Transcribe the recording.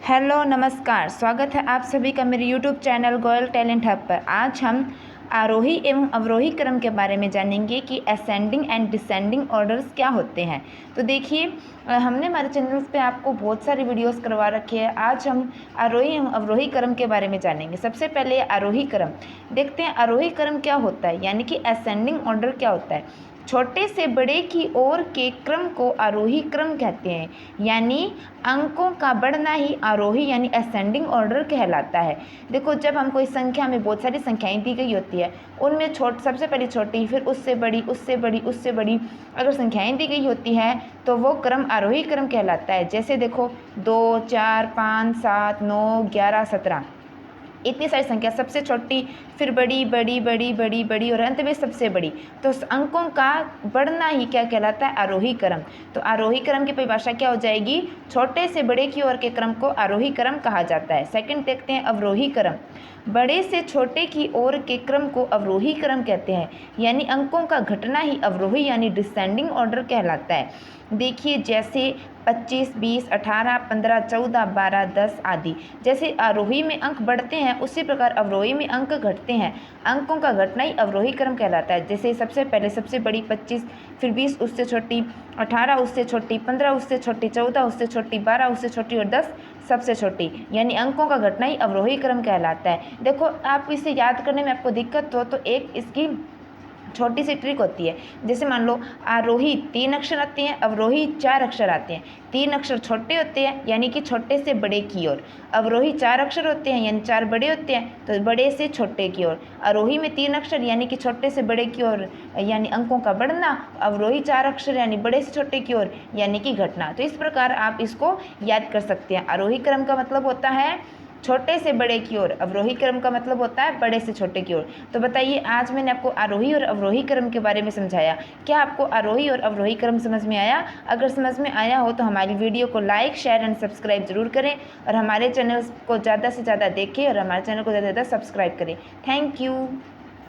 Hello नमस्कार, स्वागत है आप सभी का मेरे YouTube channel Goyal talent hub पर। आज हम आरोही एवं अवरोही क्रम के बारे में जानेंगे कि असेंडिंग एंड डिसेंडिंग ऑर्डर्स क्या होते हैं। तो देखिए, हमने हमारे चैनल्स पे आपको बहुत सारी वीडियोस करवा रखी है। आज हम आरोही एवं अवरोही क्रम के बारे में जानेंगे। सबसे पहले आरोही क्रम देखते हैं। आरोही क्रम क्या होता है, यानी कि असेंडिंग ऑर्डर क्या होता है। छोटे से बड़े की ओर के क्रम को आरोही क्रम कहते हैं, यानी अंकों का बढ़ना ही आरोही यानी असेंडिंग ऑर्डर कहलाता है। देखो, जब हम कोई संख्या में बहुत सारी संख्याएं दी गई होती है, उनमें सबसे पहले छोटी, फिर उससे बड़ी, उससे बड़ी, उससे बड़ी अगर संख्याएं दी गई होती हैं तो वो क्रम आरोही क्रम कहलाता है। जैसे देखो, 2, 4, 5, 7, 9, 11, 17, इतनी सारी संख्या, सबसे छोटी, फिर बड़ी, बड़ी, बड़ी, बड़ी, बड़ी और अंत में सबसे बड़ी। तो अंकों का बढ़ना ही क्या कहलाता है, आरोही क्रम। तो आरोही क्रम की परिभाषा क्या हो जाएगी, छोटे से बड़े की ओर के क्रम को आरोही क्रम कहा जाता है। सेकंड देखते हैं अवरोही क्रम। बड़े से छोटे की ओर के क्रम को अवरोही क्रम कहते हैं, यानी अंकों का घटना ही अवरोही यानी डिसेंडिंग ऑर्डर कहलाता है। देखिए, जैसे 25, 20, 18, 15, 14, 12, 10 आदि। जैसे आरोही में अंक बढ़ते हैं, उसी प्रकार अवरोही में अंक घटते हैं। अंकों का घटना ही अवरोही क्रम कहलाता है। जैसे सबसे पहले सबसे बड़ी 25, फिर 20 उससे छोटी, 18 उससे छोटी, 15 उससे छोटी, 14 उससे छोटी, 12 उससे छोटी और 10 सबसे छोटी, यानी अंकों का घटना ही अवरोही क्रम कहलाता है। देखो, आप इसे याद करने में आपको दिक्कत हो तो एक इसकी छोटी सी ट्रिक होती है। जैसे मान लो, आरोही 3 अक्षर आते हैं, अवरोही 4 अक्षर आते हैं। 3 अक्षर छोटे होते हैं, यानी कि छोटे से बड़े की ओर। अवरोही 4 अक्षर होते हैं, यानी 4 बड़े होते हैं, तो बड़े से छोटे की ओर। आरोही में 3 अक्षर, यानी कि छोटे से बड़े की ओर, यानी अंकों का बढ़ना। अवरोही 4 अक्षर, यानी बड़े से छोटे की ओर, यानी कि घटना। तो इस प्रकार आप इसको याद कर सकते हैं। आरोही क्रम का मतलब होता है छोटे से बड़े की ओर, अवरोही क्रम का मतलब होता है बड़े से छोटे की ओर। तो बताइए, आज मैंने आपको आरोही और अवरोही क्रम के बारे में समझाया। क्या आपको आरोही और अवरोही क्रम समझ में आया? अगर समझ में आया हो तो हमारी वीडियो को लाइक, शेयर एंड सब्सक्राइब जरूर करें और हमारे चैनल को ज़्यादा से ज़्यादा देखें और हमारे चैनल को ज़्यादा से ज़्यादा सब्सक्राइब करें। Thank you.